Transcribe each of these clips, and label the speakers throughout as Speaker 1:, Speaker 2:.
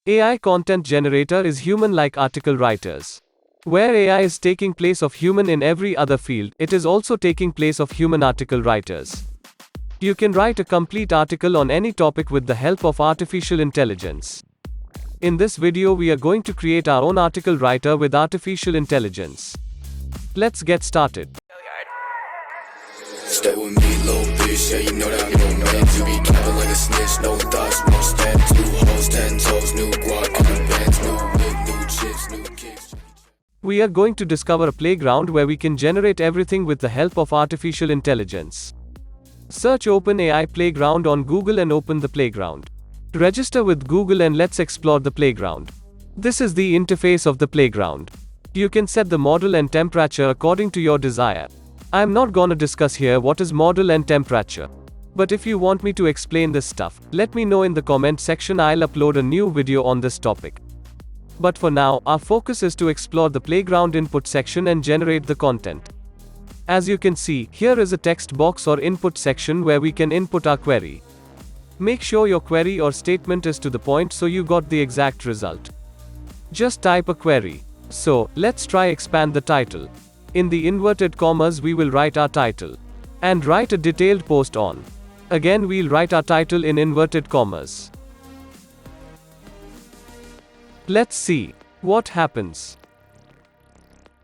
Speaker 1: AI content generator is human-like article writers. Where AI is taking place of human in every other field, it is also taking place of human article writers. You can write a complete article on any topic with the help of artificial intelligence. In this video we are going to create our own article writer with artificial intelligence. Let's get started.
Speaker 2: Stay with me, little bitch, yeah, you know that I'm your man. You be capping like a snitch, no thoughts, no stats. New hoes, 10 toes, new guac on the bands, new whip, new chips, new kicks.
Speaker 1: We are going to discover a playground where we can generate everything with the help of artificial intelligence. Search OpenAI Playground on Google and open the playground. Register with Google and let's explore the playground. This is the interface of the playground. You can set the model and temperature according to your desire. I am not gonna discuss here what is model and temperature. But if you want me to explain this stuff, let me know in the comment section. I'll upload a new video on this topic. But for now, our focus is to explore the playground input section and generate the content. As you can see, here is a text box or input section where we can input our query. Make sure your query or statement is to the point so you got the exact result. Just type a query. So, let's try expand the title. In the inverted commas we will write our title. And write a detailed post on. Again we'll write our title in inverted commas. Let's see what happens.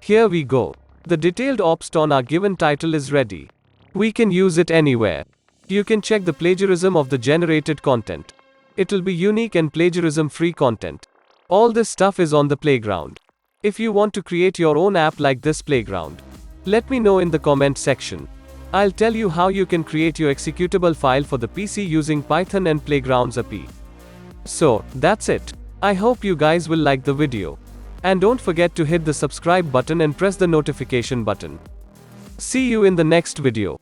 Speaker 1: Here we go. The detailed post on our given title is ready. We can use it anywhere. You can check the plagiarism of the generated content. It'll be unique and plagiarism-free content. All this stuff is on the playground. If you want to create your own app like this playground, let me know in the comment section. I'll tell you how you can create your executable file for the PC using Python and Playgrounds API. So, that's it. I hope you guys will like the video. And don't forget to hit the subscribe button and press the notification button. See you in the next video.